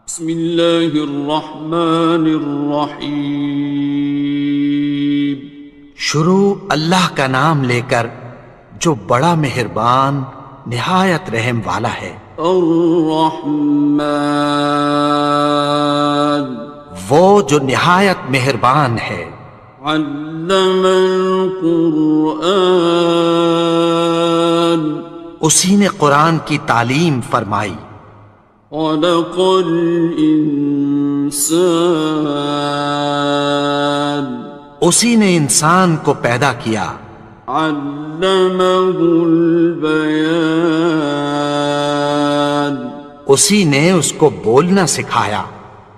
بسم اللہ الرحمن الرحیم۔ شروع اللہ کا نام لے کر جو بڑا مہربان نہایت رحم والا ہے۔ الرحمن، وہ جو نہایت مہربان ہے۔ علم القرآن، اسی نے قرآن کی تعلیم فرمائی۔ خلق الانسان، اسی نے انسان کو پیدا کیا۔ علمہ البیان، اسی نے اس کو بولنا سکھایا۔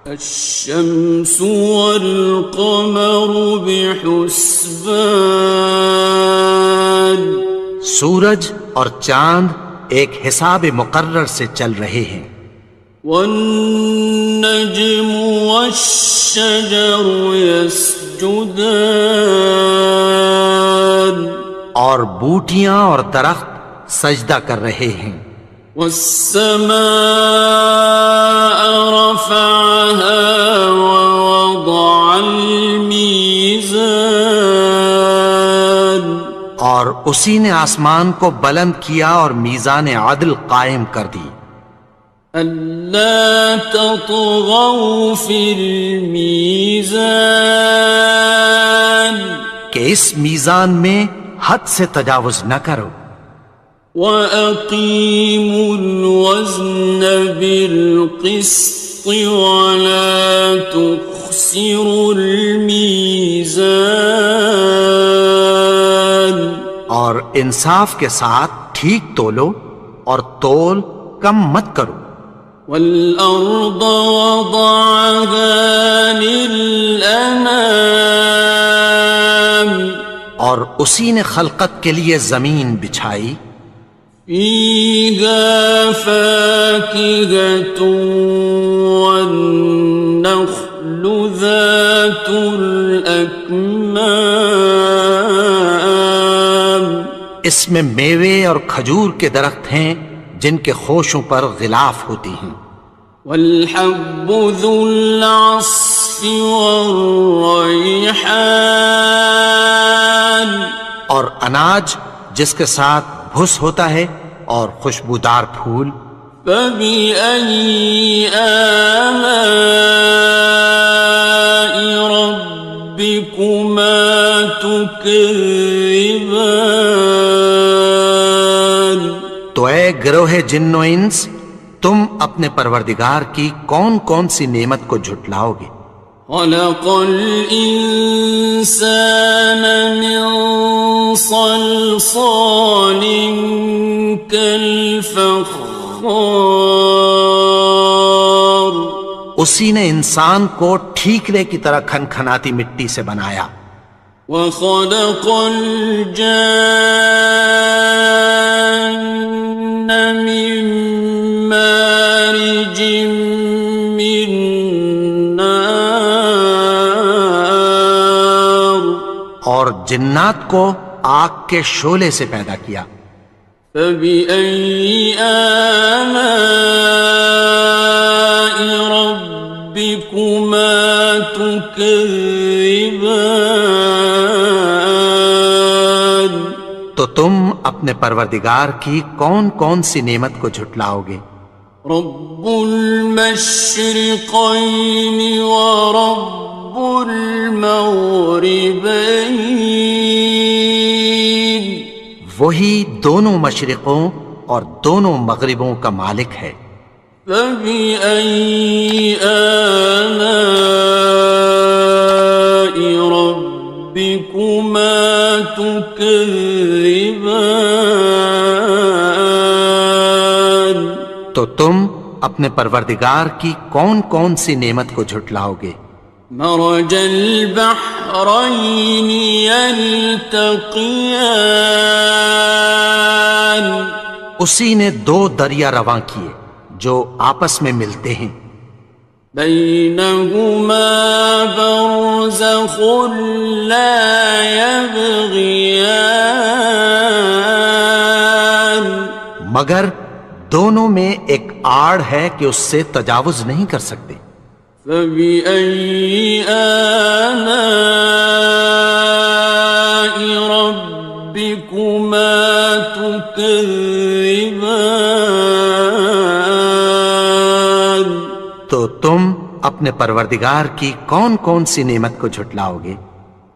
الشمس والقمر بحسبان، سورج اور چاند ایک حساب مقرر سے چل رہے ہیں۔ والنجم والشجر يسجدان، اور بوٹیاں اور درخت سجدہ کر رہے ہیں۔ والسماء رفعها ووضع الميزان، اور اسی نے آسمان کو بلند کیا اور میزان عدل قائم کر دی۔ ألا تطغوا في الميزان، کہ اس میزان میں حد سے تجاوز نہ کرو۔ وَأَقِيمُوا الْوَزْنَ بِالْقِسْطِ وَلَا تُخْسِرُوا الْمِيزَانَ، اور انصاف کے ساتھ ٹھیک تولو اور تول کم مت کرو۔ وَالْأَرْضَ وَضَعَهَا لِلْأَنَامِ، اور اسی نے خلقت کے لیے زمین بچھائی۔ فِيهَا فَاكِهَةٌ وَالنَّخْلُ ذَاتُ الْأَكْمَامِ، اس میں میوے اور کھجور کے درخت ہیں جن کے خوشوں پر غلاف ہوتی ہیں۔ وَالْحَبُّ ذُو الْعَصْفِ وَالرَّيْحَانِ، اور اناج جس کے ساتھ بھس ہوتا ہے اور خوشبودار پھول۔ فَبِأَيِّ آلَاءِ رَبِّكُمَا تُكَذِّبَانِ، تو اے گروہ جن و انس، تم اپنے پروردگار کی کون کون سی نعمت کو جھٹلاؤ گے؟ خَلَقَ الْإِنسَانَ مِنْ صَلْصَالٍ كَالْفَخَّارِ، اسی نے انسان کو ٹھیکرے کی طرح کھنکھناتی مٹی سے بنایا۔ وَخَلَقَ الْجَانَّ مِن مَّارِجٍ مِّن نَّارٍ، اور جنات کو آگ کے شعلے سے پیدا کیا۔ فَبِأَيِّ آلَاءِ رَبِّكُمَا تُكَذِّبَانِ، تو تم اپنے پروردگار کی کون کون سی نعمت کو جھٹلاؤ گے؟ رب المشرقين ورب المغربين، وہی دونوں مشرقوں اور دونوں مغربوں کا مالک ہے۔ فَبِأَيِّ آلَاءِ رَبِّكُمَا تُكَذِّبَانِ، تو تم اپنے پروردگار کی کون کون سی نعمت کو جھٹلاؤ گے؟ مرج البحرين يلتقيان، اسی نے دو دریا رواں کیے جو آپس میں ملتے ہیں۔ بينهما برزخ لا يبغيان، مگر دونوں میں ایک آڑ ہے کہ اس سے تجاوز نہیں کر سکتے. فبأي آلاء ربكما تكذبان. تو تم اپنے پروردگار کی کون کون سی نعمت کو جھٹلاؤ گے؟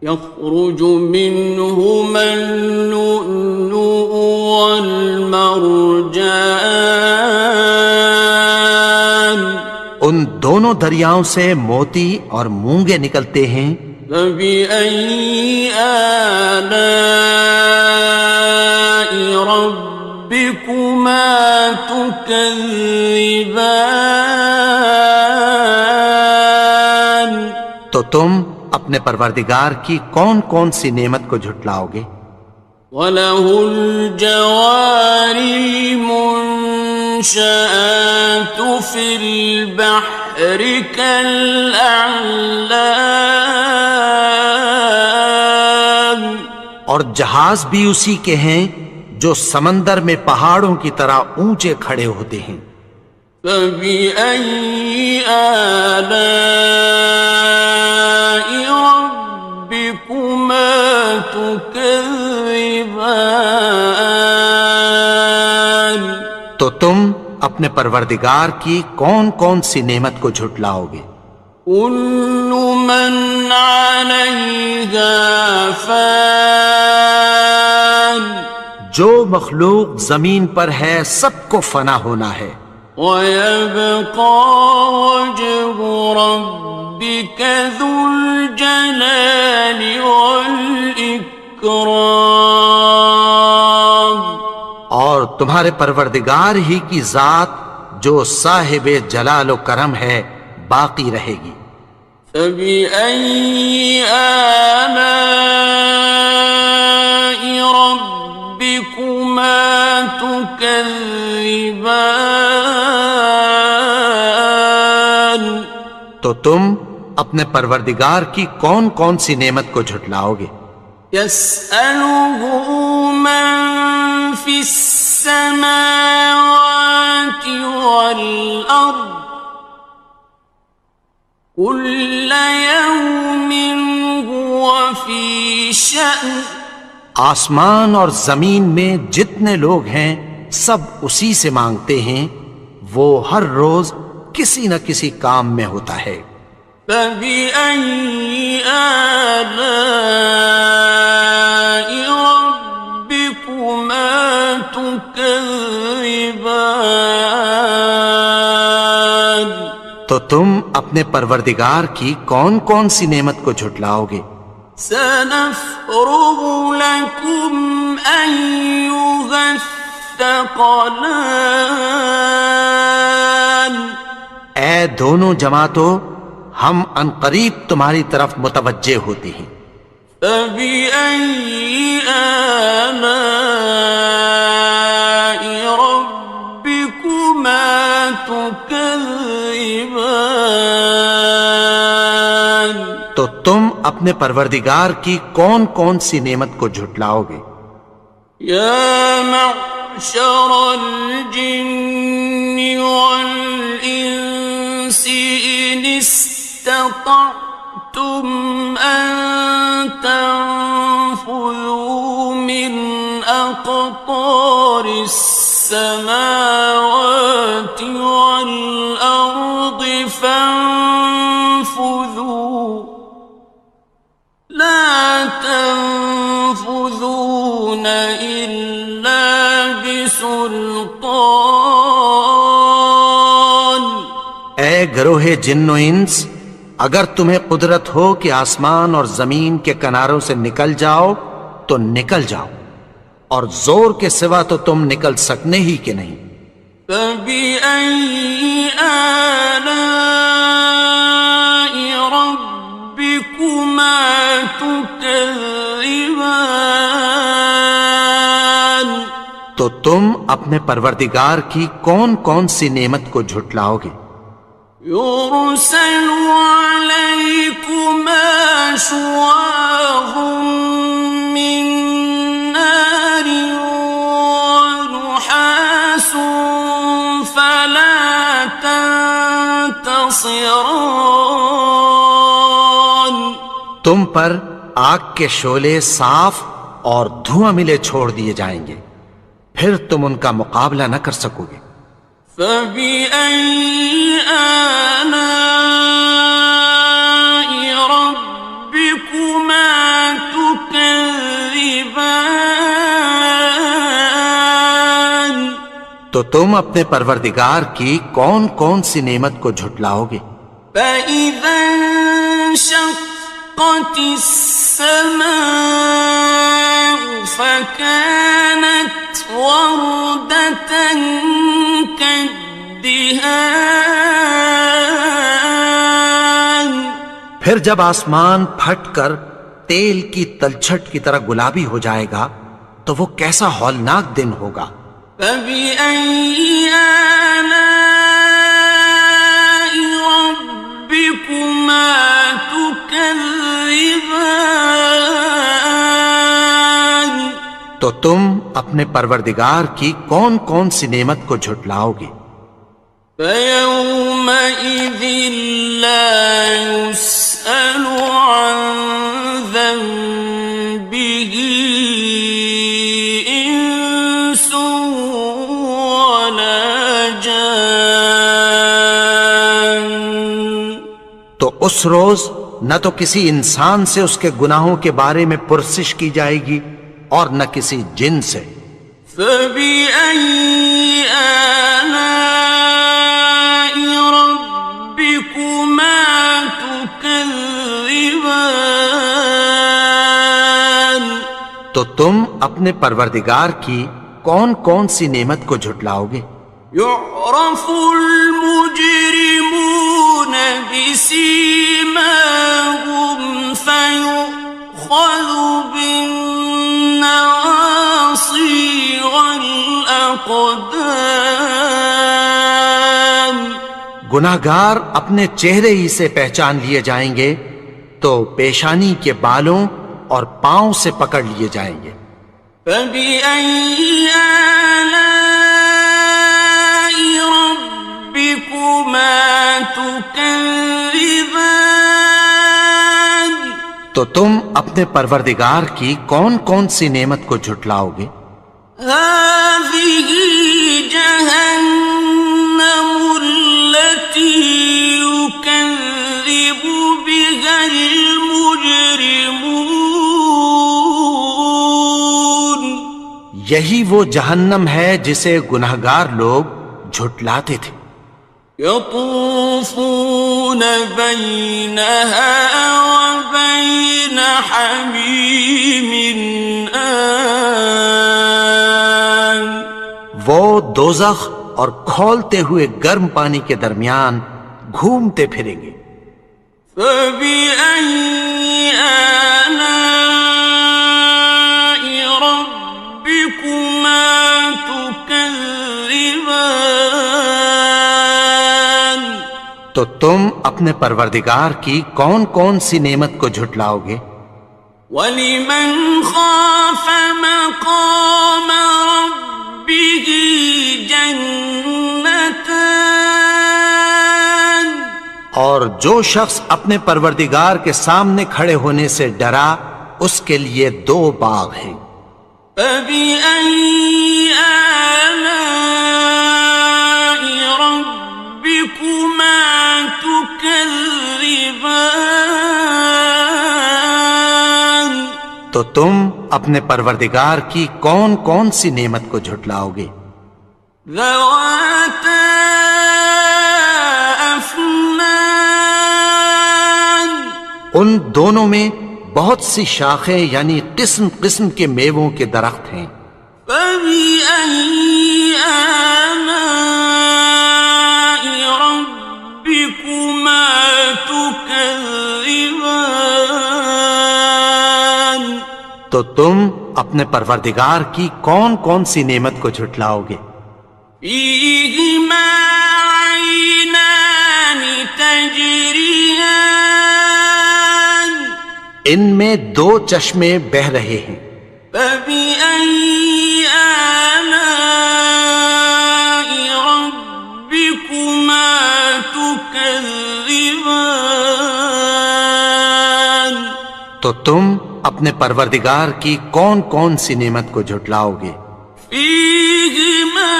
يخرج منهما اللؤلؤ والمرجان. ان دونوں دریاؤں سے موتی اور مونگے نکلتے ہیں. فبأي آلاء ربكما تكذبان. تو تم اپنے پروردگار کی کون کون سی نعمت کو جھٹلاؤ گے؟ وَلَهُ الْجَوَارِ الْمُنشَآتُ فِي الْبَحْرِ كَالْأَعْلَامِ. اور جہاز بھی اسی کے ہیں جو سمندر میں پہاڑوں کی طرح اونچے کھڑے ہوتے ہیں. فَبِأَيِّ آلَاءِ رَبِّكُمَا تُكَذِّبَانِ. تو تم اپنے پروردگار کی کون کون سی نعمت کو جھٹلاؤ گے؟ كُلُّ مَنْ عَلَيْهَا فَانٍ. جو مخلوق زمین پر ہے سب کو فنا ہونا ہے. وَيَبْقَى وَجْهُ رَبِّكَ ذُو الْجَلَالِ وَالْإِكْرَامِ. اور تمہارے پروردگار ہی کی ذات جو صاحب جلال و کرم ہے باقی رہے گی. فَبِأَيِّ آلَاءِ رَبِّكُمَا تُكَذِّبَانِ. تو تم اپنے پروردگار کی کون کون سی نعمت کو جھٹلاؤ گے؟ يَسْأَلُهُ مَن فِي السَّمَاوَاتِ وَالْأَرْضِ كُلَّ يَوْمٍ هُوَ فِي شَأْنٍ. آسمان اور زمین میں جتنے لوگ ہیں سب اسی سے مانگتے ہیں، وہ ہر روز کسی نہ کسی کام میں ہوتا ہے. فَبِأَيِّ آلَاءِ رَبِّكُمَا تُكَذِّبَانِ. تو تم اپنے پروردگار کی کون کون سی نعمت کو جھٹلاؤ گے؟ سَنَفْرُغُ لَكُمْ أَيُّهَ الثَّقَلَانِ. اے دونوں جماعتوں، ہم عنقریب تمہاری طرف متوجہ ہوتے ہیں. فَبِأَيِّ آلَاءِ رَبِّكُمَا تُكَذِّبَانِ. تو تم اپنے پروردگار کی کون کون سی نعمت کو جھٹلاؤ گے؟ يَا مَعْشَرَ الْجِنِّ وَالْإِنسِ إِنِ اسْتَطَعْتُمْ أَن تَنفُذُوا مِنْ أَقْطَارِ السَّمَاوَاتِ وَالْأَرْضِ فَانفُذُوا لَا تَنفُذُونَ إِلَّا بِسُلْطَانٍ. اے گروہ جن و انس، اگر تمہیں قدرت ہو کہ آسمان اور زمین کے کناروں سے نکل جاؤ تو نکل جاؤ، اور زور کے سوا تو تم نکل سکنے ہی کہ نہیں. فَبِأَيِّ آلَاءِ رَبِّكُمَا تُكَذِّبَانِ. تو تم اپنے پروردگار کی کون کون سی نعمت کو جھٹلاؤ گے؟ يُرْسَلُ عَلَيْكُمَا شُوَاظٌ مِّن نَّارٍ وَنُحَاسٌ خاصران. تم پر آگ کے شعلے صاف اور دھواں ملے چھوڑ دیے جائیں گے، پھر تم ان کا مقابلہ نہ کر سکو گے۔ فبأي آلاء ربكما تكذبان. تو تم اپنے پروردگار کی کون کون سی نعمت کو جھٹلاؤ گے؟ فإذا انشقت السماء فكانت وردة كالدهان. پھر جب آسمان پھٹ کر تیل کی تلچھٹ کی طرح گلابی ہو جائے گا تو وہ کیسا ہولناک دن ہوگا۔ فبأي آلاء ربكما تكذبان. تو تم اپنے پروردگار کی کون کون سی نعمت کو جھٹلاؤ گے؟ فيومئذ لا يسأل عن ذنبه إنس ولا جان. تو اس روز نہ تو کسی انسان سے اس کے گناہوں کے بارے میں پرسش کی جائے گی اور نہ کسی جن سے۔ فبأي آلاء ربكما تكذبان. تو تم اپنے پروردگار کی کون کون سی نعمت کو جھٹلاؤ گے؟ يعرف المجرمون بسيماهم فيؤخذ بالنواصي والأقدام. گناہگار اپنے چہرے ہی سے پہچان لیے جائیں گے تو پیشانی کے بالوں اور پاؤں سے پکڑ لیے جائیں گے۔ فبأي آلاء ربكما تكذبان. تو تم اپنے پروردگار کی کون کون سی نعمت کو جھٹلاؤ گے؟ هذه جهنم التي يكذب بها المجرمون. یہی وہ جہنم ہے جسے گناہگار لوگ جھٹلاتے تھے۔ يطوفون بينها وبين حميم آن. وہ دوزخ اور کھولتے ہوئے گرم پانی کے درمیان گھومتے پھریں گے۔ فبأي آلاء ربكما تكذبان. تو تم اپنے پروردگار کی کون کون سی نعمت کو جھٹلاؤ گے؟ وَلِمَنْ خَافَ مَقَامَ رَبِّهِ جَنَّتَانِ. اور جو شخص اپنے پروردگار کے سامنے کھڑے ہونے سے ڈرا اس کے لیے 2 باغ ہیں۔ فَبِأَيِّ آلَاءِ رَبِّكُمَا تُكَذِّبَانِ. تو تم اپنے پروردگار کی کون کون سی نعمت کو جھٹلاؤ گے؟ ذَوَاتَا أَفْنَانٍ. ان دونوں میں بہت سی شاخیں یعنی قسم قسم کے میووں کے درخت ہیں۔ فَبِأَيِّ آلَاءِ رَبِّكُمَا تُكَذِّبَانِ. تو تم اپنے پروردگار کی کون کون سی نعمت کو جھٹلاؤ گے؟ فِيهِمَا عَيْنَانِ تَجْرِيَانِ. ان میں 2 چشمے بہہ رہے ہیں۔ فَبِأَيِّ آلَاءِ رَبِّكُمَا تُكَذِّبَانِ. تكذبان تو تم اپنے پروردگار کی کون کون سی نعمت کو جھٹلاؤ گے؟ فيهما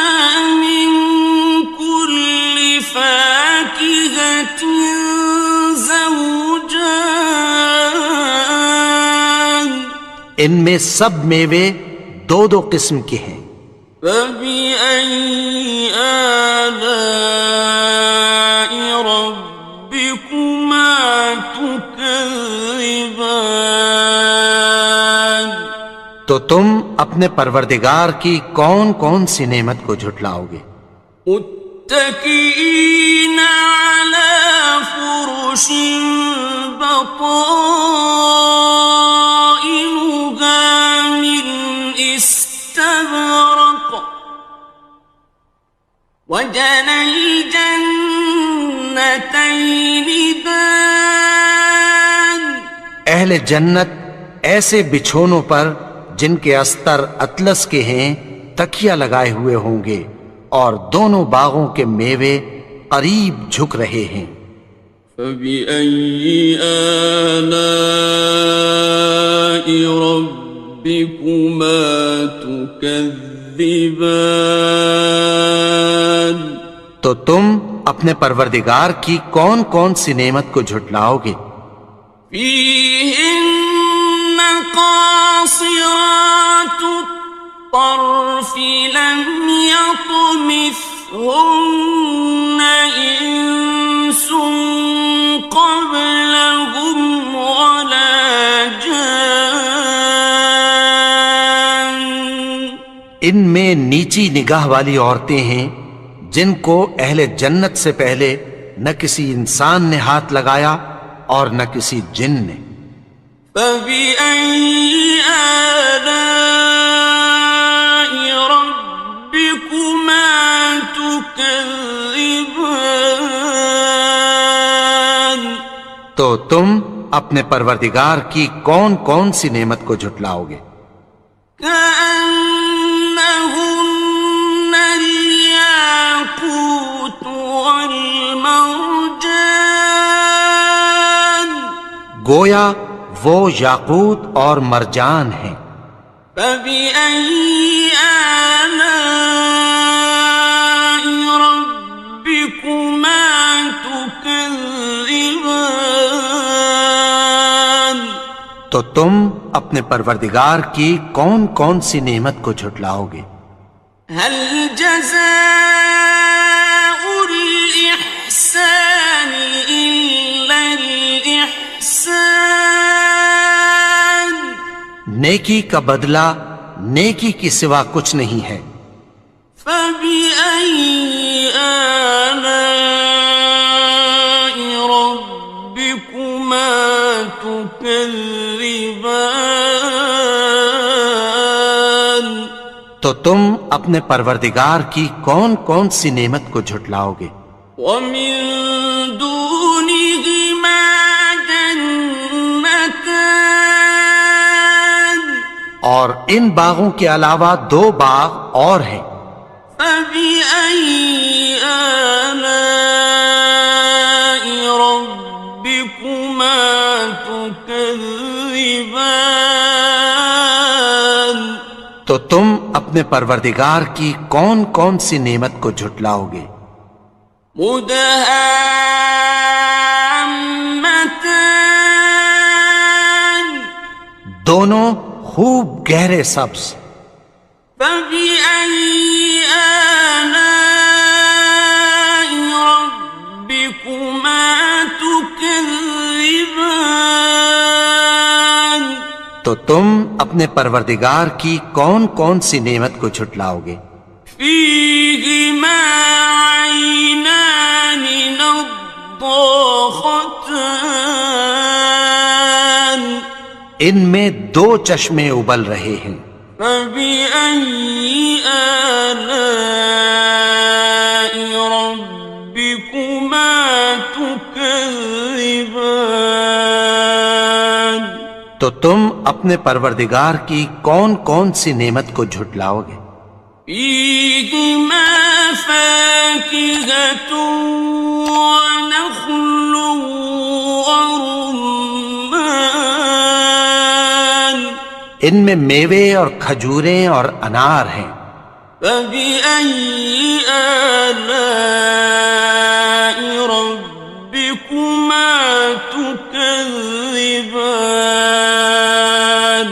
من كل فاكهة زوجان ان میں سب میوے دو دو قسم کے ہیں۔ فبأي آلاء ربكما تكذبان تو تم اپنے پروردگار کی کون کون سی نعمت کو جھٹلاؤ گے؟ متكئين على فرش بطائنها من استبرق وجنى الجنتين دان اہل جنت ایسے بچھونوں پر جن کے استر اطلس کے ہیں تکیہ لگائے ہوئے ہوں گے، اور دونوں باغوں کے میوے قریب جھک رہے ہیں۔ فبأي آلاء ربكما تكذبان تو تم اپنے پروردگار کی کون کون سی نعمت کو جھٹلاؤ گے؟ فيهن قاصرات الطرف لم يطمثهن إنس قبلهم ولا جان ان میں نیچی نگاہ والی عورتیں ہیں جن کو اہل جنت سے پہلے نہ کسی انسان نے ہاتھ لگایا اور نہ کسی جن نے۔ فبأي آلاء ربكما تكذبان تو تم اپنے پروردگار کی کون کون سی نعمت کو جھٹلاؤ گے؟ كأنهن الياقوت والمرجان گویا وہ یاقوت اور مرجان ہیں۔ فبأي آلاء ربكما تكذبان تو تم اپنے پروردگار کی کون کون سی نعمت کو جھٹلاؤ گے؟ هل جزاء الإحسان إلا الإحسان نیکی کا بدلہ نیکی کی سوا کچھ نہیں ہے۔ فبأي آلاء ربكما تكذبان تو تم اپنے پروردگار کی کون کون سی نعمت کو جھٹلاؤ گے؟ ومن دونهما جنتان اور ان باغوں کے علاوہ دو باغ اور ہیں۔ فبأي آلاء ربكما تكذبان تو تم اپنے پروردگار کی کون کون سی نعمت کو جھٹلاؤ گے؟ مدهامتان دونوں خوب گہرے سبز۔ فبأي آلاء ربكما تكذبان تو تم اپنے پروردگار کی کون کون سی نعمت کو جھٹلاؤ گے؟ فيهما عينان نضاختان ان میں دو چشمے ابل رہے ہیں۔ فبأي آلاء ربكما تكذبان تو تم اپنے پروردگار کی کون کون سی نعمت کو جھٹلاؤ گے؟ فيهما فاكهة ونخل ورمان ان میں میوے اور کھجوریں اور انار ہیں. فبأي آلاء ربكما تكذبان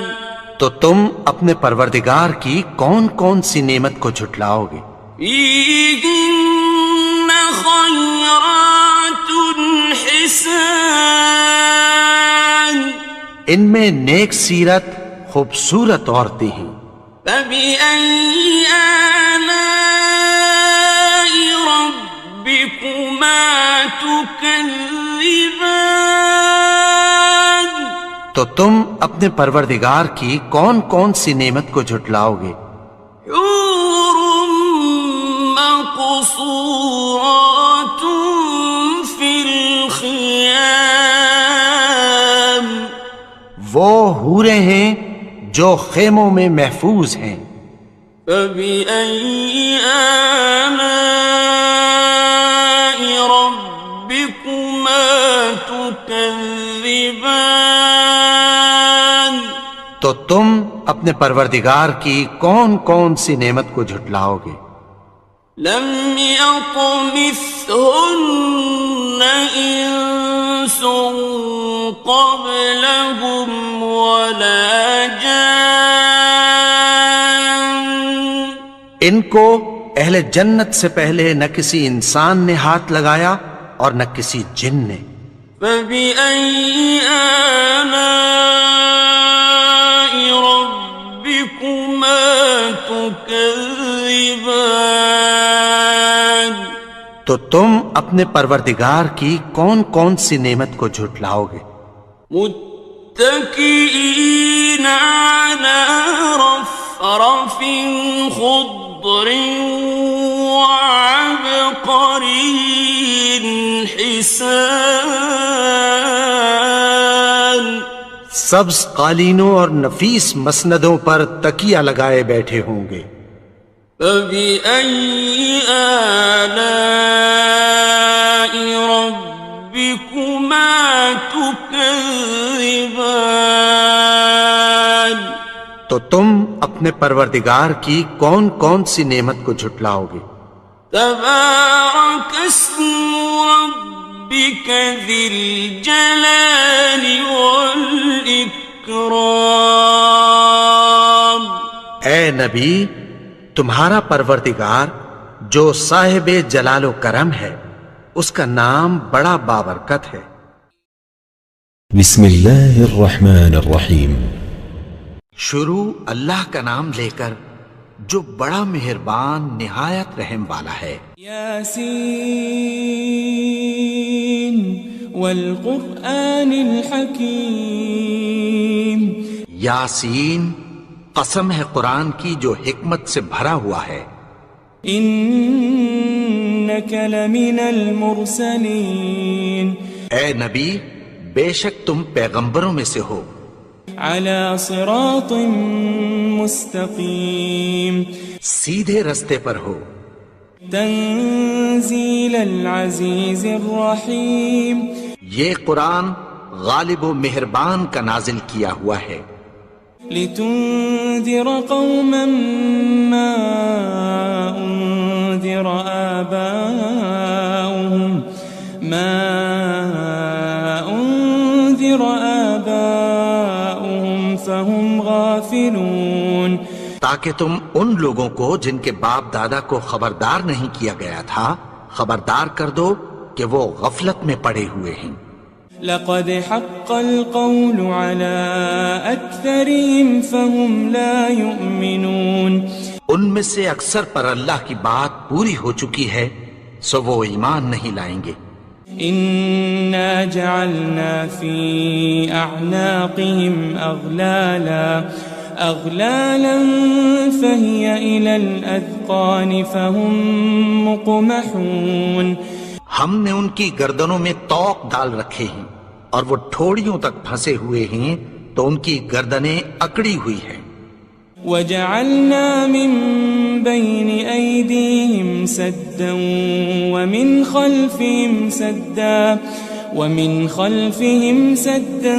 تو تم اپنے پروردگار کی کون کون سی نعمت کو جھٹلاؤ گے؟ فيهن خيرات حسان ان میں نیک سیرت خوبصورت عورتیں ہیں. فبأي آلاء ربكما تكذبان تو تم اپنے پروردگار کی کون کون سی نعمت کو جھٹلاؤ گے؟ حور مقصورات في الخيام وہ حوریں ہیں جو خیموں میں محفوظ ہیں. فبأي آلاء ربكما تكذبان تو تم اپنے پروردگار کی کون کون سی نعمت کو جھٹلاؤ گے؟ لم يطمثهن إنس قبلهم ولا جان ان کو اہل جنت سے پہلے نہ کسی انسان نے ہاتھ لگایا اور نہ کسی جن نے. فبأي آلاء ربكما تكذبان تو تم اپنے پروردگار کی کون کون سی نعمت کو جھٹلاؤ گے؟ متكئين على رفرف خضر وعبقري حسان سبز قالینوں اور نفیس مسندوں پر تکیہ لگائے بیٹھے ہوں گے. فبأي آلاء ربكما تكذبان تو تم اپنے پروردگار کی کون کون سی نعمت کو جھٹلاؤ گے؟ تبارك اسم ربك ذي الجلال والإكرام اے نبی، تمہارا پروردگار جو صاحب جلال و کرم ہے اس کا نام بڑا بابرکت ہے. بسم اللہ الرحمن الرحیم. شروع اللہ کا نام لے کر جو بڑا مہربان نہایت رحم والا ہے. یاسین والقرآن الحکیم. یاسین، قسم ہے قرآن کی جو حکمت سے بھرا ہوا ہے. انک لمن المرسلین. اے نبی، بے شک تم پیغمبروں میں سے ہو. علی صراط مستقیم. سیدھے رستے پر ہو. تنزیل العزیز الرحیم. یہ قرآن غالب و مہربان کا نازل کیا ہوا ہے. لتنذر قوما ما انذر آباؤهم فهم غافلون. تاکہ تم ان لوگوں کو جن کے باپ دادا کو خبردار نہیں کیا گیا تھا خبردار کر دو کہ وہ غفلت میں پڑے ہوئے ہیں. لقد حق القول على أكثرهم فهم لا يؤمنون. ان میں سے اکثر پر اللہ کی بات پوری ہو چکی ہے سو وہ ایمان نہیں لائیں گے. إنا جعلنا في أعناقهم أغلالا فهي إلى الأذقان فهم مقمحون. ہم نے ان کی گردنوں میں طوق ڈال رکھے ہیں اور وہ ٹھوڑیوں تک پھنسے ہوئے ہیں تو ان کی گردنیں اکڑی ہوئی ہیں. وجعلنا من بين أيديهم سدا ومن خلفهم سدا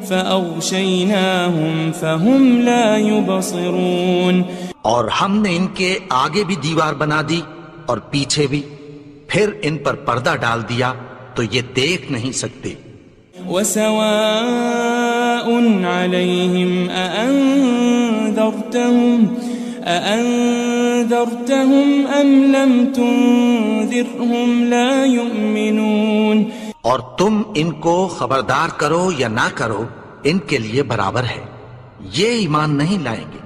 فأغشيناهم فهم لا يبصرون. اور ہم نے ان کے آگے بھی دیوار بنا دی اور پیچھے بھی، پھر ان پر پردہ ڈال دیا تو یہ دیکھ نہیں سکتے. وسواء عليهم أأنذرتهم أم لم تنذرهم لا يؤمنون. اور تم ان کو خبردار کرو یا نہ کرو، ان کے لیے برابر ہے، یہ ایمان نہیں لائیں گے.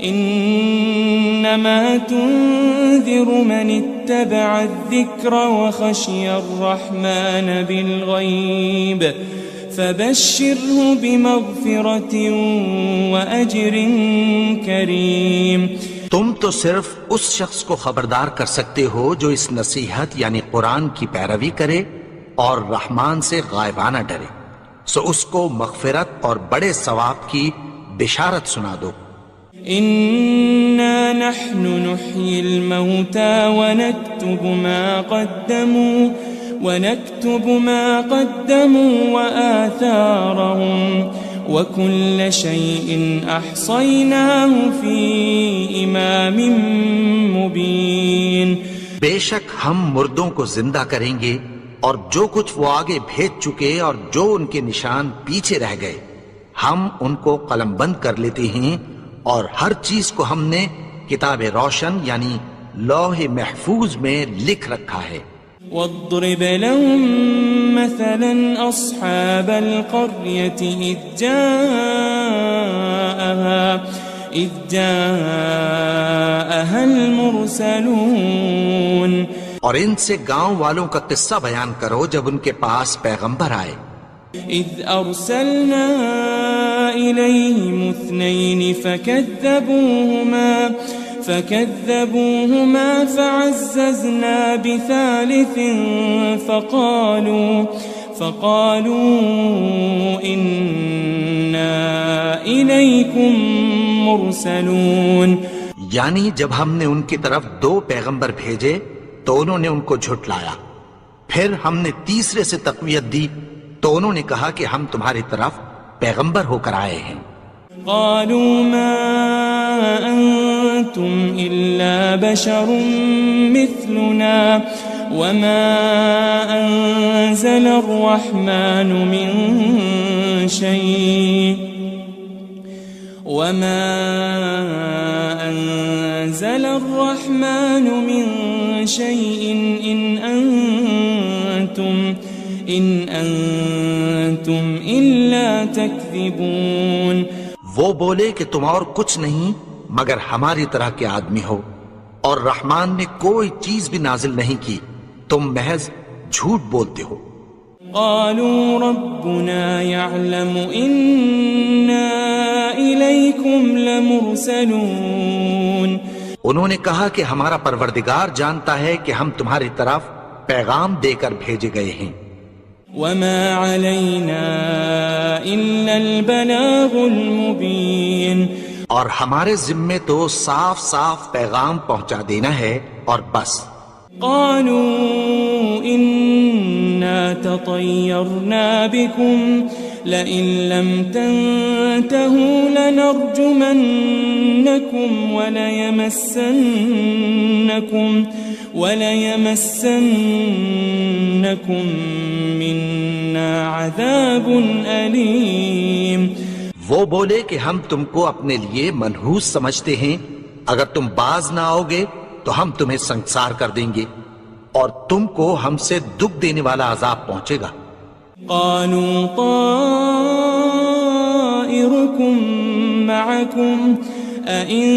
انما تنذر من اتبع الذکر وخشی الرحمن بالغیب فبشره بمغفرة وأجر کریم. تم تو صرف اس شخص کو خبردار کر سکتے ہو جو اس نصیحت یعنی قرآن کی پیروی کرے اور رحمان سے غائبانہ ڈرے، سو اس کو مغفرت اور بڑے ثواب کی بشارت سنا دو. إنا نحن نحيي الموتى ونكتب ما قدموا وآثارهم وكل شيء أحصيناه في إمام مبين. بے شک ہم مردوں کو زندہ کریں گے اور جو کچھ وہ آگے بھیج چکے اور جو ان کے نشان پیچھے رہ گئے ہم ان کو قلم بند کر لیتے ہیں، اور ہر چیز کو ہم نے کتاب روشن یعنی لوح محفوظ میں لکھ رکھا ہے. واضرب لهم مثلا أصحاب القرية إذ جاءها المرسلون. اور ان سے گاؤں والوں کا قصہ بیان کرو جب ان کے پاس پیغمبر آئے. إذ أرسلنا إليهم 2 فكذبوهما فعززنا بثالث فقالوا إنا إليكم مرسلون. یعنی جب ہم نے ان کی طرف 2 پیغمبر بھیجے تو انہوں نے ان کو جھٹلایا، پھر ہم نے تیسرے سے تقویت دی تو انہوں نے کہا کہ ہم تمہاری طرف پیغمبر ہو کر آئے ہیں. قالوا ما أنتم إلا بشر مثلنا وما أنزل الرحمن من شيء إن أنتم إلا تكذبون. وہ بولے کہ تم اور کچھ نہیں مگر ہماری طرح کے آدمی ہو، اور رحمان نے کوئی چیز بھی نازل نہیں کی، تم محض جھوٹ بولتے ہو. قالوا ربنا يعلم إنا إليكم لمرسلون. انہوں نے کہا کہ ہمارا پروردگار جانتا ہے کہ ہم تمہاری طرف پیغام دے کر بھیجے گئے ہیں. وما علينا إلا البلاغ المبين. اور ہمارے ذمے تو صاف صاف پیغام پہنچا دینا ہے اور بس. قالوا إنا تطيرنا بكم لئن لم تنتهوا لنرجمنكم وليمسنكم منا عذاب أليم. وہ بولے کہ ہم تم کو اپنے لیے منحوس سمجھتے ہیں، اگر تم باز نہ آؤ گے تو ہم تمہیں سنگسار کر دیں گے اور تم کو ہم سے دکھ دینے والا عذاب پہنچے گا. قالوا طائركم معكم أئن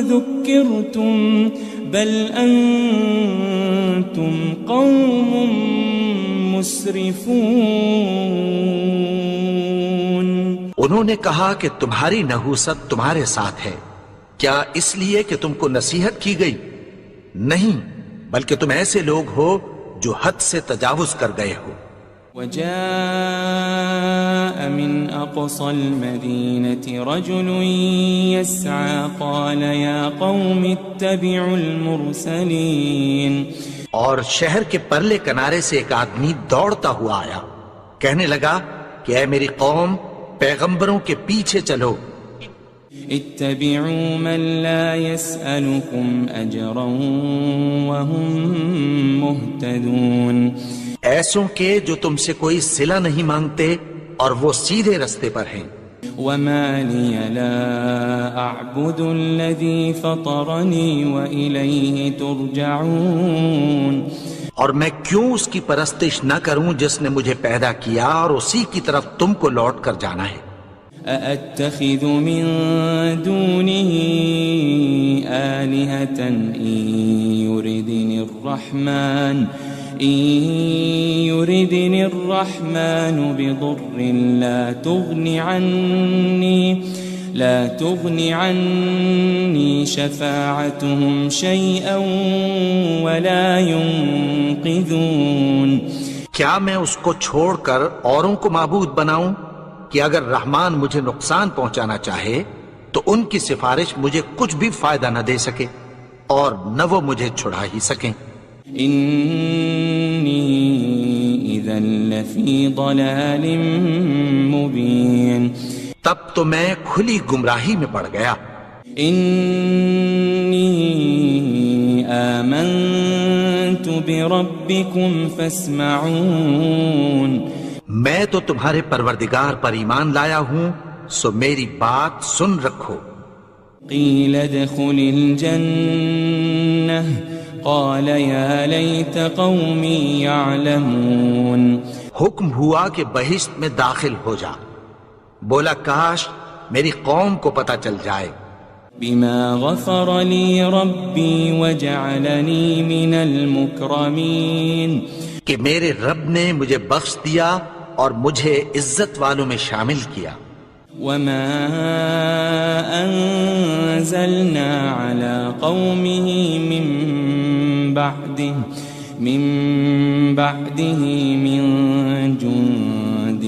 ذكرتم بل أنتم قوم مسرفون. انہوں نے کہا کہ تمہاری نحوست تمہارے ساتھ ہے، کیا اس لیے کہ تم کو نصیحت کی گئی؟ نہیں، بلکہ تم ایسے لوگ ہو جو حد سے تجاوز کر گئے ہو. وجاء من أقصى المدينة رجل يسعى قال يا قوم اتبعوا المرسلين. اور شہر کے پرلے کنارے سے ایک آدمی دوڑتا ہوا آیا، کہنے لگا کہ اے میری قوم، پیغمبروں کے پیچھے چلو. اتبعوا من لا يسألكم أجرا وهم مهتدون. ایسوں کے جو تم سے کوئی صلہ نہیں مانگتے اور وہ سیدھے رستے پر ہیں. وما لي لا أعبد الذي فطرني وإليه ترجعون. اور میں کیوں اس کی پرستش نہ کروں جس نے مجھے پیدا کیا اور اسی کی طرف تم کو لوٹ کر جانا ہے. أأتخذ من دونه آلهة إن يردني الرحمن بضر لا تغني عني شفاعتهم شيئا ولا ينقذون. کیا میں اس کو چھوڑ کر اوروں کو معبود بناؤں کہ اگر رحمان مجھے نقصان پہنچانا چاہے تو ان کی سفارش مجھے کچھ بھی فائدہ نہ دے سکے اور نہ وہ مجھے چھڑا ہی سکیں. إني إذا لفي ضلال مبين. تب تو میں کھلی گمراہی میں پڑ گیا. إني آمنت بربكم فاسمعون. میں تو تمہارے پروردگار پر ایمان لایا ہوں، سو میری بات سن رکھو. قيل ادخل الجنة قال يا ليت قومي يعلمون. حکم ہوا کہ بہشت میں داخل ہو جا. بولا کاش میری قوم کو پتہ چل جائے. بما غفر لي ربي وجعلني من المكرمين. کہ میرے رب نے مجھے بخش دیا اور مجھے عزت والوں میں شامل کیا. وما أنزلنا على قومه من بعده من جند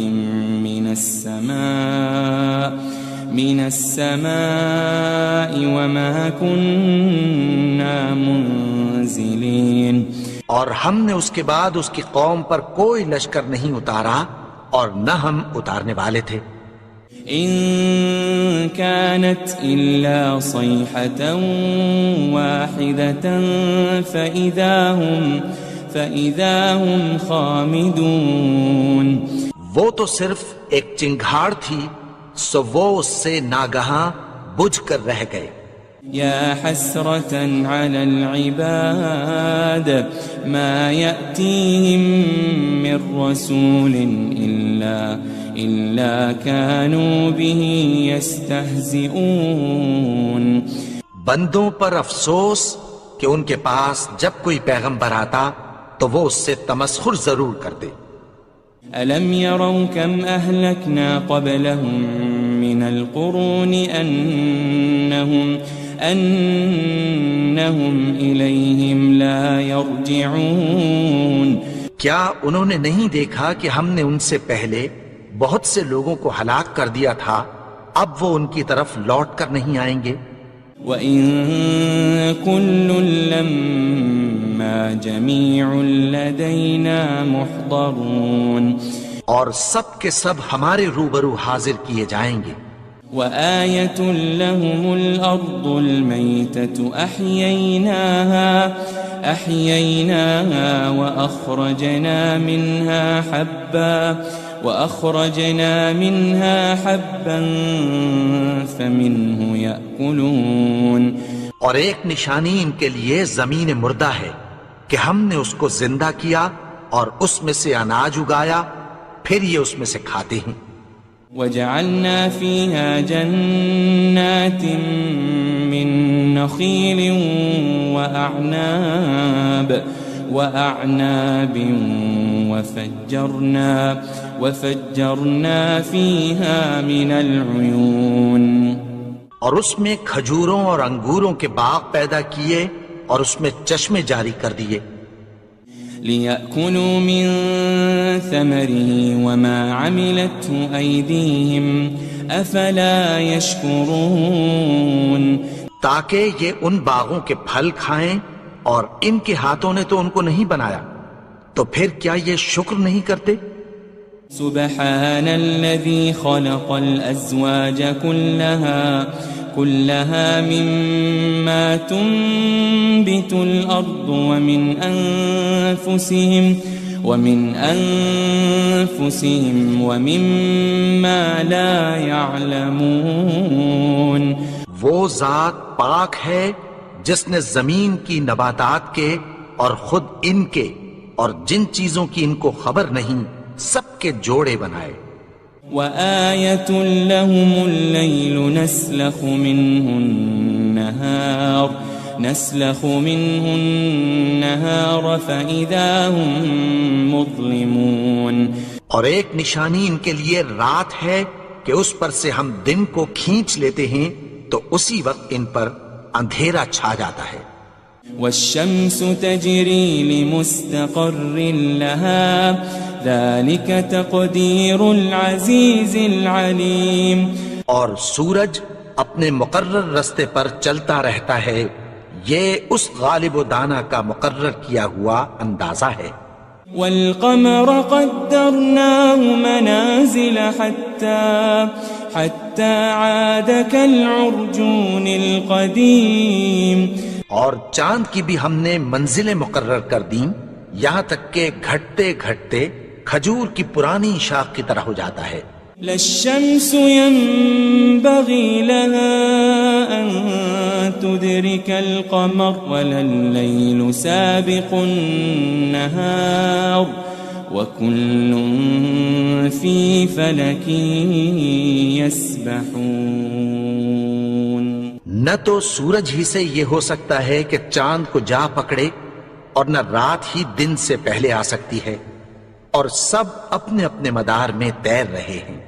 من السماء وما كنا منزلين. اور ہم نے اس کے بعد اس کی قوم پر کوئی لشکر نہیں اتارا اور نہ ہم اتارنے والے تھے. إن كانت إلا صيحة واحدة فإذا هم خامدون. وہ تو صرف ایک چنگھاڑ تھی، سو وہ اس سے ناگہاں بجھ کر رہ گئے. يا حسرة على العباد ما يأتيهم من رسول إلا كانوا به يستهزئون. بندوں پر افسوس کہ ان کے پاس جب کوئی پیغمبر آتا تو وہ اس سے تمسخر ضرور کرتے. ألم يروا كم أهلكنا قبلهم من القرون أنهم إليهم لا يرجعون. کیا انہوں نے نہیں دیکھا کہ ہم نے ان سے پہلے بہت سے لوگوں کو ہلاک کر دیا تھا، اب وہ ان کی طرف لوٹ کر نہیں آئیں گے. وَإِن كُلٌّ لَمَّا جَمِيعٌ لَدَيْنَا مُحْضَرُونَ. اور سب کے سب ہمارے روبرو حاضر کیے جائیں گے. وآية لهم الأرض الميتة أحييناها وأخرجنا منها حبا فمنه يأكلون. اور ایک نشانی ان کے لیے زمین مردہ ہے کہ ہم نے اس کو زندہ کیا اور اس میں سے اناج اگایا، پھر یہ اس میں سے کھاتے ہیں. وجعلنا فيها جنات من نخيل وأعناب وفجرنا فيها من العيون. اور اس میں کھجوروں اور انگوروں کے باغ پیدا کیے اور اس میں چشمے جاری کر دیے. لِيَأْكُلُوا مِن ثَمَرِهِ وَمَا عَمِلَتْهُ أَيْدِيهِمْ أَفَلَا يَشْكُرُونَ تاکہ یہ ان باغوں کے پھل کھائیں، اور ان کے ہاتھوں نے تو ان کو نہیں بنایا، تو پھر کیا یہ شکر نہیں کرتے؟ سبحان الذي خلق الأزواج كلها مما تنبت الأرض ومن أنفسهم ومما لا يعلمون وہ ذات پاک ہے جس نے زمین کی نباتات کے اور خود ان کے اور جن چیزوں کی ان کو خبر نہیں سب کے جوڑے بنائے۔ وَآيَةٌ لَهُمُ اللَّيْلُ نَسْلَخُ مِنْهُ النَّهَارَ فَإِذَا هُمْ مُظْلِمُونَ اور ایک نشانی ان کے لیے رات ہے کہ اس پر سے ہم دن کو کھینچ لیتے ہیں تو اسی وقت ان پر اندھیرا چھا جاتا ہے۔ وَالشَّمْسُ تَجْرِي لِمُسْتَقَرٍّ لَهَا ذَلِكَ تَقْدِيرُ الْعَزِيزِ الْعَلِيمِ اور سورج اپنے مقرر رستے پر چلتا رہتا ہے، یہ اس غالب و دانا کا مقرر کیا ہوا اندازہ ہے۔ وَالْقَمَرَ قَدَّرْنَاهُ مَنَازِلَ حَتَّى عَادَ كَالْعُرْجُونِ الْقَدِيمِ اور چاند کی بھی ہم نے منزلیں مقرر کر دیں، یہاں تک کہ گھٹتے گھٹتے کھجور کی پرانی شاخ کی طرح ہو جاتا ہے۔ لَلشَّمْسُ يَنبَغِي لَهَا أَن تُدْرِكَ الْقَمَرَ وَلَلَّيْلُ سَابِقُ النَّهَارِ وَكُلٌّ فِي فَلَكٍ يَسْبَحُونَ نہ تو سورج ہی سے یہ ہو سکتا ہے کہ چاند کو جا پکڑے، اور نہ رات ہی دن سے پہلے آ سکتی ہے، اور سب اپنے اپنے مدار میں تیر رہے ہیں۔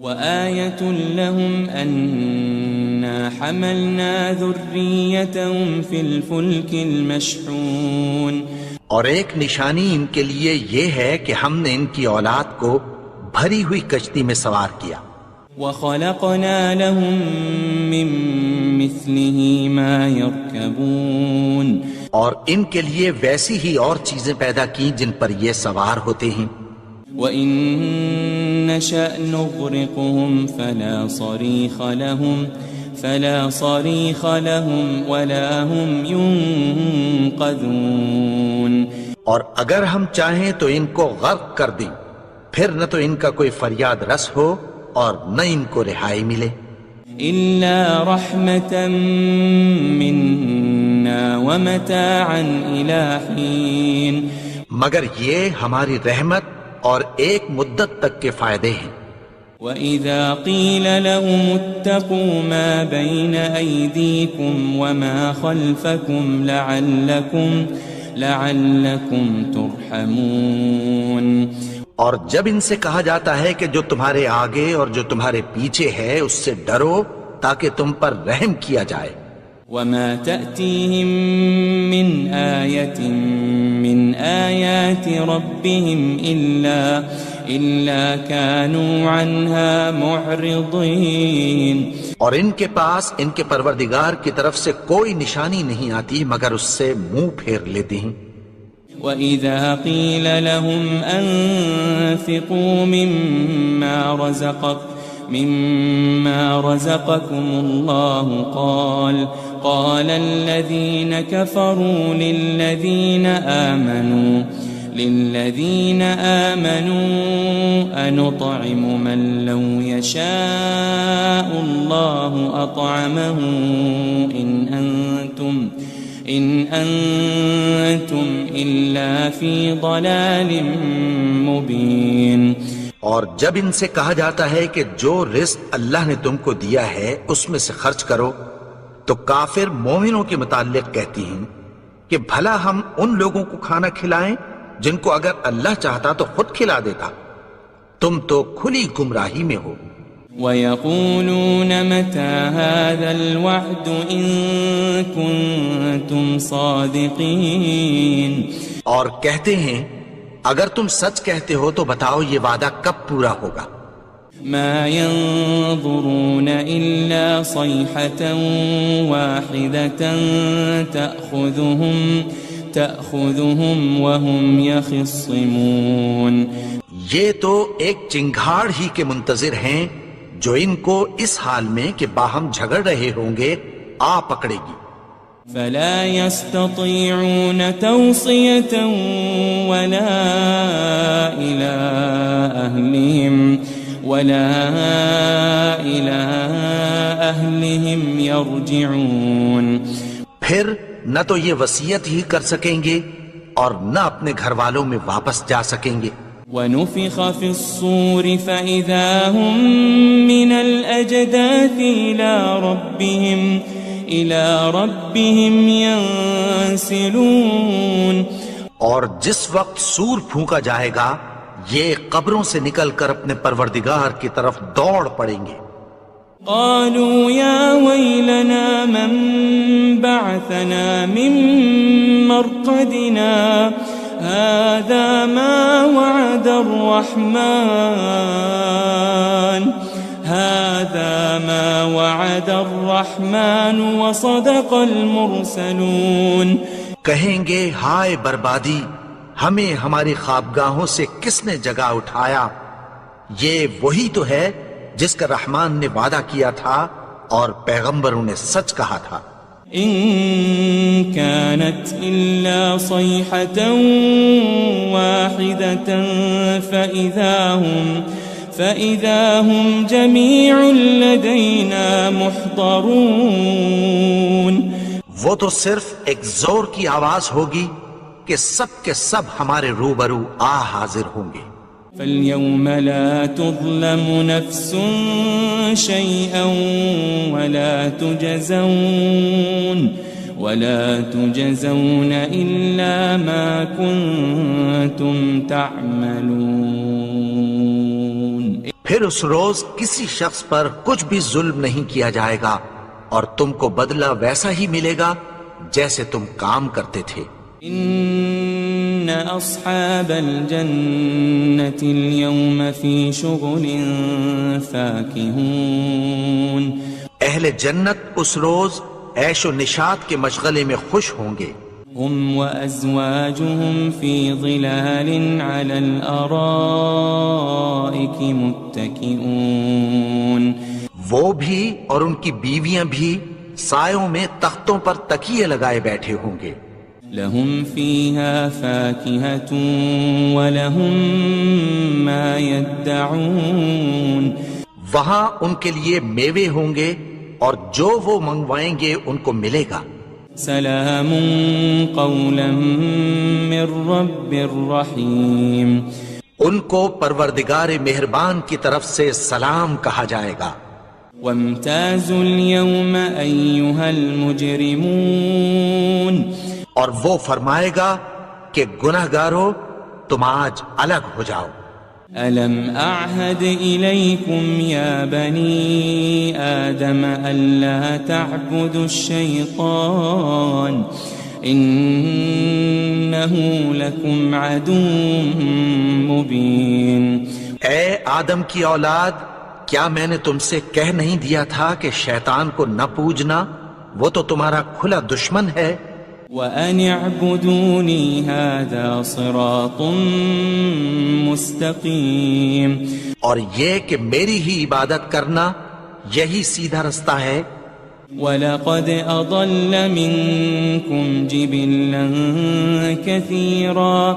وَآيَةٌ لَهُمْ أَنَّا حَمَلْنَا ذُرِّيَّتَهُمْ فِي الْفُلْكِ الْمَشْحُونِ اور ایک نشانی ان کے لیے یہ ہے کہ ہم نے ان کی اولاد کو بھری ہوئی کشتی میں سوار کیا۔ وَخَلَقْنَا لَهُم مِّن مِّثْلِهِ مَا يَرْكَبُونَ اور ان کے لیے ویسی ہی اور چیزیں پیدا کی جن پر یہ سوار ہوتے ہیں۔ وَإِن نَّشَأْ نُغْرِقْهُمْ فَلَا صَرِيخَ لَهُمْ وَلَا هُمْ يُنقَذُونَ اور اگر ہم چاہیں تو ان کو غرق کر دیں، پھر نہ تو ان کا کوئی فریاد رس ہو اور نہ ان کو رہائی ملے۔ إِلَّا رَحْمَةً مِّنَّا وَمَتَاعًا إِلَى حِينٍ مگر یہ ہماری رحمت اور ایک مدت تک کے فائدے ہیں۔ وَإِذَا قِيلَ لَهُمُ اتَّقُوا مَا بَيْنَ أَيْدِيكُمْ وَمَا خَلْفَكُمْ لَعَلَّكُمْ تُرْحَمُونَ اور جب ان سے کہا جاتا ہے کہ جو تمہارے آگے اور جو تمہارے پیچھے ہے اس سے ڈرو تاکہ تم پر رحم کیا جائے۔ وَمَا تَأْتِيهِم مِّنْ آيَةٍ مِّنْ آيَاتِ رَبِّهِمْ إِلَّا كَانُوا عَنْهَا مُعْرِضِينَ اور ان کے پاس ان کے پروردگار کی طرف سے کوئی نشانی نہیں آتی مگر اس سے منہ پھیر لیتے ہیں۔ وَإِذَا قِيلَ لَهُمْ أَنفِقُوا مِمَّا رَزَقَكُمُ اللَّهُ قَالَ الَّذِينَ كَفَرُوا لِلَّذِينَ آمَنُوا أَنُطْعِمُ مَن لَّوْ يَشَاءُ اللَّهُ أَطْعَمَهُ إِنْ أَنْتُمْ إِلَّا فِي ضَلَالٍ مُبِينٍ اور جب ان سے کہا جاتا ہے کہ جو رزق اللہ نے تم کو دیا ہے اس میں سے خرچ کرو، تو کافر مومنوں کے متعلق کہتی ہیں کہ بھلا ہم ان لوگوں کو کھانا کھلائیں جن کو اگر اللہ چاہتا تو خود کھلا دیتا، تم تو کھلی گمراہی میں ہو۔ وَيَقُولُونَ مَتَى هَذَا الْوَعْدُ إِن كُنتُمْ صَادِقِينَ اور کہتے ہیں اگر تم سچ کہتے ہو تو بتاؤ یہ وعدہ کب پورا ہوگا؟ مَا يَنظُرُونَ إِلَّا صَيْحَةً وَاحِدَةً تَأْخُذُهُمْ وَهُمْ يَخِصِّمُونَ یہ تو ایک چنگھاڑ ہی کے منتظر ہیں جو ان کو اس حال میں کہ باہم جھگڑ رہے ہوں گے آ پکڑے گی۔ فَلَا يَسْتَطِيعُونَ تَوْصِيَةً وَلَا إِلَىٰ أَهْلِهِمْ يَرْجِعُونَ پھر نہ تو یہ وصیت ہی کر سکیں گے اور نہ اپنے گھر والوں میں واپس جا سکیں گے۔ وَنُفِخَ فِي الصُّورِ فَإِذَا هُم مِّنَ الْأَجْدَاثِ إِلَىٰ رَبِّهِمْ يَنسِلُونَ اور جس وقت سور پھونکا جائے گا یہ قبروں سے نکل کر اپنے پروردگار کی طرف دوڑ پڑیں گے۔ قالوا يا ويلنا من بعثنا من مرقدنا هذا ما وعد الرحمن وصدق المرسلون کہیں گے ہائے بربادی، ہمیں ہماری خوابگاہوں سے کس نے جگا اٹھایا؟ یہ وہی تو ہے جس کا رحمان نے وعدہ کیا تھا اور پیغمبروں نے سچ کہا تھا۔ ان كانت الا صيحة واحدة فإذا هم جميع لدينا محضرون وہ تو صرف ایک زور کی آواز ہوگی کہ سب کے سب ہمارے روبرو آ حاضر ہوں گے۔ فَالْيَوْمَ لَا تُظْلَمُ نَفْسٌ شَيْئًا وَلَا تُجَزَوْنَ إِلَّا مَا كُنتُمْ تَعْمَلُونَ پھر اس روز کسی شخص پر کچھ بھی ظلم نہیں کیا جائے گا اور تم کو بدلہ ویسا ہی ملے گا جیسے تم کام کرتے تھے۔ ان اصحاب الجنة اليوم في شغل فاكهون اہل جنت اس روز عیش و نشاط کے مشغلے میں خوش ہوں گے۔ هم وازواجهم في ظلال على الارائك متكئون وہ بھی اور ان کی بیویاں بھی سایوں میں تختوں پر تکیے لگائے بیٹھے ہوں گے۔ لهم فيها فاكهة ولهم ما يدعون وہاں ان کے لیے میوے ہوں گے اور جو وہ منگوائیں گے ان کو ملے گا۔ سلام قولا من رب الرحیم ان کو پروردگار مہربان کی طرف سے سلام کہا جائے گا۔ وامتازوا اليوم أيها المجرمون اور وہ فرمائے گا کہ گنہگارو تم آج الگ ہو جاؤ۔ ألم أعهد إليكم يا بني آدم ألا تعبدوا الشيطان إنه لكم عدو مبين اے آدم کی اولاد، کیا میں نے تم سے کہہ نہیں دیا تھا کہ شیطان کو نہ پوجنا، وہ تو تمہارا کھلا دشمن ہے۔ وَأَنِ اعْبُدُونِي هَذَا صِرَاطٌ مُسْتَقِيمٌ اور یہ کہ میری ہی عبادت کرنا یہی سیدھا رستہ ہے۔ وَلَقَدْ أَضَلَّ مِنكُمْ جِبِلًّا كَثِيرًا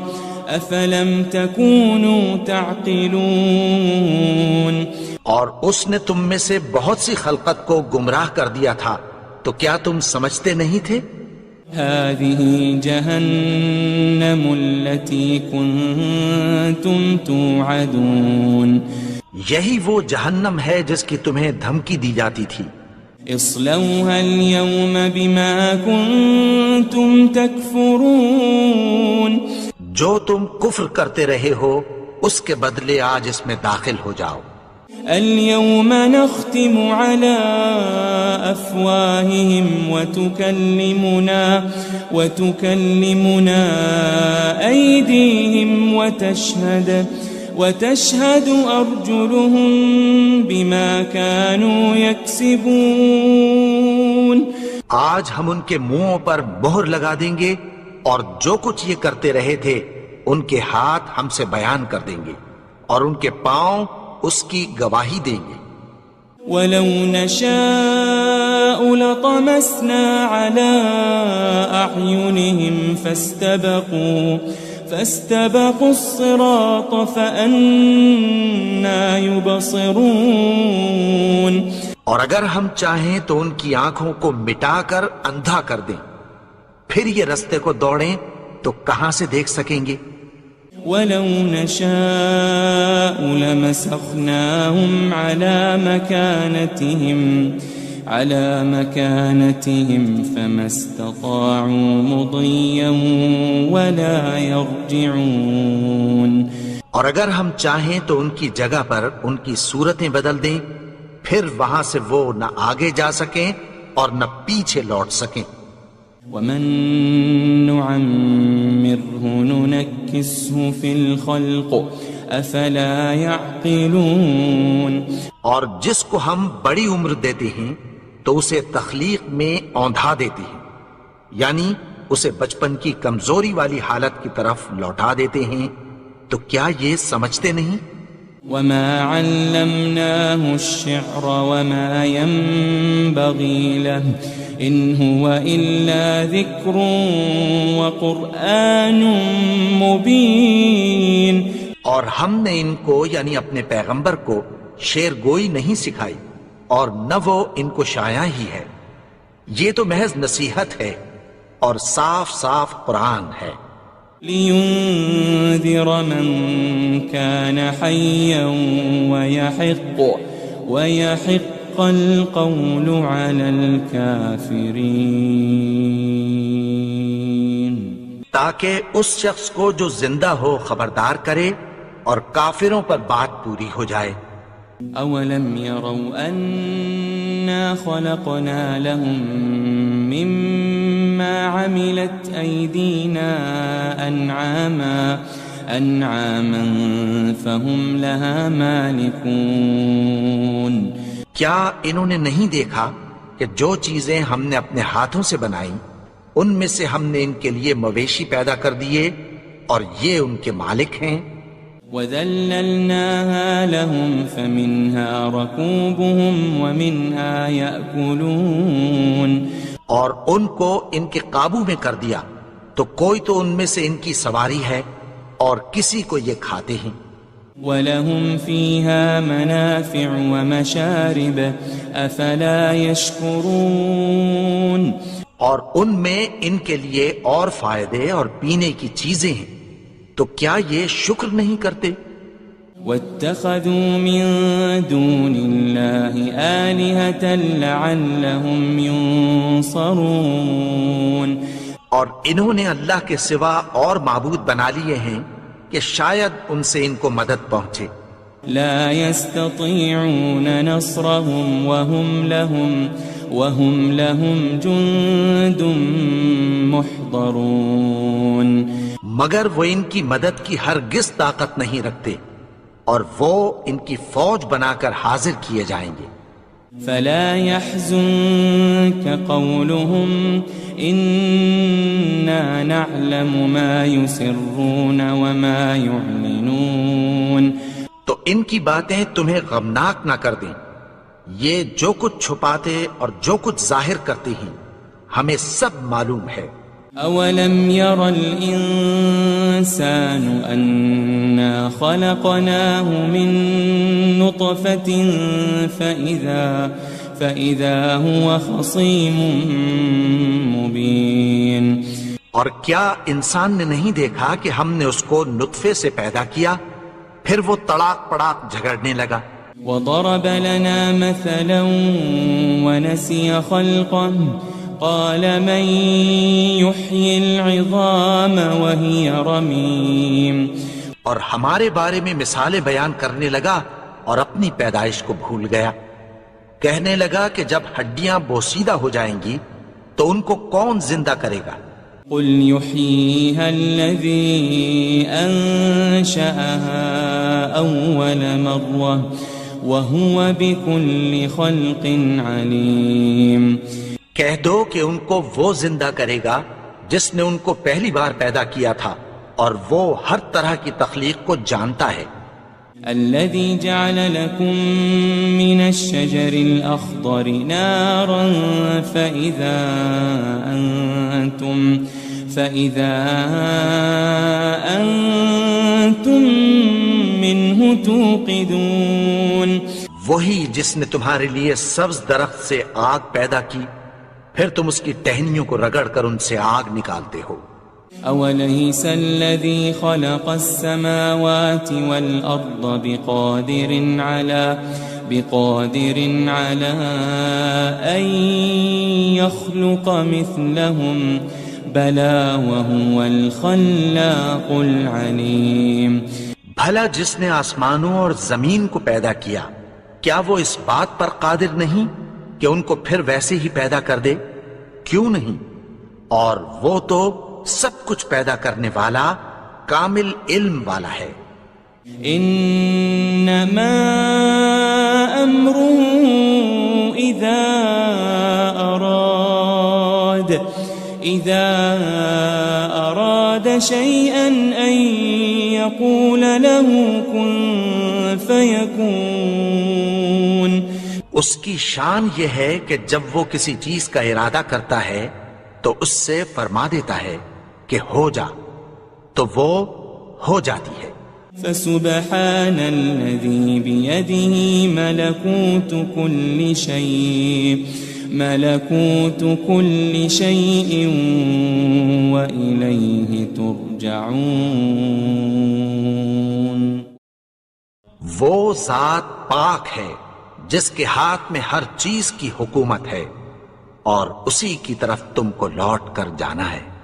أَفَلَمْ تَكُونُوا تَعْقِلُونَ اور اس نے تم میں سے بہت سی خلقت کو گمراہ کر دیا تھا، تو کیا تم سمجھتے نہیں تھے؟ هذه جهنم التي كنتم توعدون یہی وہ جہنم ہے جس کی تمہیں دھمکی دی جاتی تھی۔ اصلوها اليوم بما كنتم تكفرون جو تم کفر کرتے رہے ہو اس کے بدلے آج اس میں داخل ہو جاؤ۔ اليوم نختم على أفواههم وتكلمنا أيديهم وتشهد أرجلهم بما كانوا يكسبون. آج ہم ان کے منہوں پر مہر لگا دیں گے اور جو کچھ یہ کرتے رہے تھے ان کے ہاتھ ہم سے بیان کر دیں گے اور ان کے پاؤں اس کی گواہی دیں گے. وَلَوْ نَشَاءُ لَطَمَسْنَا عَلَىٰ أَعْيُنِهِمْ فَاسْتَبَقُوا الصِّرَاطَ فَأَنَّىٰ يُبْصِرُونَ. اور اگر ہم چاہیں تو ان کی آنکھوں کو مٹا کر اندھا کر دیں، پھر یہ رستے کو دوڑیں تو کہاں سے دیکھ سکیں گے. وَلَوْ نَشَاءُ لَمَسَخْنَاهُمْ عَلَى مَكَانَتِهِمْ فَمَا اسْتَطَاعُوا مُضِيًّا وَلَا يَرْجِعُونَ. اور اگر ہم چاہیں تو ان کی جگہ پر ان کی صورتیں بدل دیں، پھر وہاں سے وہ نہ آگے جا سکیں اور نہ پیچھے لوٹ سکیں. وَمَن نُعَمِّرْهُ نُنَكِّسْهُ فِي الْخَلْقِ أَفَلَا يَعْقِلُونَ. اور جس کو ہم بڑی عمر دیتے ہیں تو اسے تخلیق میں اوندھا دیتے ہیں، یعنی اسے بچپن کی کمزوری والی حالت کی طرف لوٹا دیتے ہیں، تو کیا یہ سمجھتے نہیں؟ وَمَا عَلَّمْنَاهُ الشِّعْرَ وَمَا يَنبَغِي لَهُ إِنْ هُوَ إِلَّا ذِكْرٌ وَقُرْآنٌ مُبِينٌ. اور ہم نے ان کو یعنی اپنے پیغمبر کو شعر گوئی نہیں سکھائی اور نہ وہ ان کو شایع ہی ہے، یہ تو محض نصیحت ہے اور صاف صاف قرآن ہے. لِيُنذِرَ مَن كَانَ حَيًّا وَيَحِقَّ الْقَوْلُ عَلَى الْكَافِرِينَ. تاکہ اس شخص کو جو زندہ ہو خبردار کرے اور کافروں پر بات پوری ہو جائے. أَوَلَمْ يَرَوْا أَنَّا خَلَقْنَا لَهُم مِّمَّا عَمِلَتْ أَيْدِينَا أَنْعَامًا فَهُمْ لَهَا مَالِكُونَ. کیا انہوں نے نہیں دیکھا کہ جو چیزیں ہم نے اپنے ہاتھوں سے بنائیں ان میں سے ہم نے ان کے لیے مویشی پیدا کر دیے اور یہ ان کے مالک ہیں. وَذَلَّلْنَاهَا لَهُمْ فَمِنْهَا رَكُوبُهُمْ وَمِنْهَا يَأْكُلُونَ. اور ان کو ان کے قابو میں کر دیا تو کوئی تو ان میں سے ان کی سواری ہے اور کسی کو یہ کھاتے ہیں. وَلَهُمْ فِيهَا مَنَافِعُ وَمَشَارِبُ أَفَلَا يَشْكُرُونَ. اور ان میں ان کے لیے اور فائدے اور پینے کی چیزیں ہیں، تو کیا یہ شکر نہیں کرتے؟ وَاتَّخَذُوا مِن دُونِ اللَّهِ آلِهَةً لَعَلَّهُمْ يُنصَرُونَ. اور انہوں نے اللہ کے سوا اور معبود بنا لیے ہیں کہ شاید ان سے ان کو مدد پہنچے. لا يستطيعون نصرهم وهم لهم جند محضرون. مگر وہ ان کی مدد کی ہرگز طاقت نہیں رکھتے اور وہ ان کی فوج بنا کر حاضر کیے جائیں گے. فلا يحزنك قولهم إنا نعلم ما يسرون وما يعلنون. تو ان کی باتیں تمہیں غمناک نہ کر دیں، یہ جو کچھ چھپاتے اور جو کچھ ظاہر کرتے ہیں ہمیں سب معلوم ہے. أولم ير الإنسان أنا خلقناه من نطفة فإذا هو خصيم مبين. اور کیا انسان نے نہیں دیکھا کہ ہم نے اس کو نطفے سے پیدا کیا پھر وہ تڑاک پڑاک جھگڑنے لگا. وضرب لنا مثلا ونسي خلقه قال من يحيي العظام وهي رميم. اور ہمارے بارے میں مثالیں بیان کرنے لگا اور اپنی پیدائش کو بھول گیا۔ کہنے لگا کہ جب ہڈیاں بوسیدہ ہو جائیں گی تو ان کو کون زندہ کرے گا؟ قل يحييها الذي أنشأها أول مرة وهو بكل خلق عليم۔ کہہ دو کہ ان کو وہ زندہ کرے گا جس نے ان کو پہلی بار پیدا کیا تھا، اور وہ ہر طرح کی تخلیق کو جانتا ہے۔ الذي جعل لكم من الشجر الأخضر نارا فإذا أنتم منه توقدون۔ وہی جس نے تمہارے لیے سبز درخت سے آگ پیدا کی، پھر تم اس کی ٹہنیوں کو رگڑ کر ان سے آگ نکالتے ہو۔ أوليس الذي خلق السماوات والأرض بقادر على أن يخلق مثلهم بلى وهو الخلاق العليم۔ بھلا جس نے آسمانوں اور زمین کو پیدا کیا، کیا وہ اس بات پر قادر نہیں کہ ان کو پھر ویسے ہی پیدا کر دے؟ کیوں نہیں؟ اور وہ تو سب کچھ پیدا کرنے والا، کامل علم والا ہے۔ انما امره اذا اراد شيئا ان يقول له كن فيكون۔ اس کی شان یہ ہے کہ جب وہ کسی چیز کا ارادہ کرتا ہے تو اس سے فرما دیتا ہے کہ ہو جا، تو وہ ہو جاتی ہے۔ فسبحان الذي بيده ملكوت كل شيء وإليه ترجعون۔ وہ ذات پاک ہے جس کے ہاتھ میں ہر چیز کی حکومت ہے، اور اسی کی طرف تم کو لوٹ کر جانا ہے۔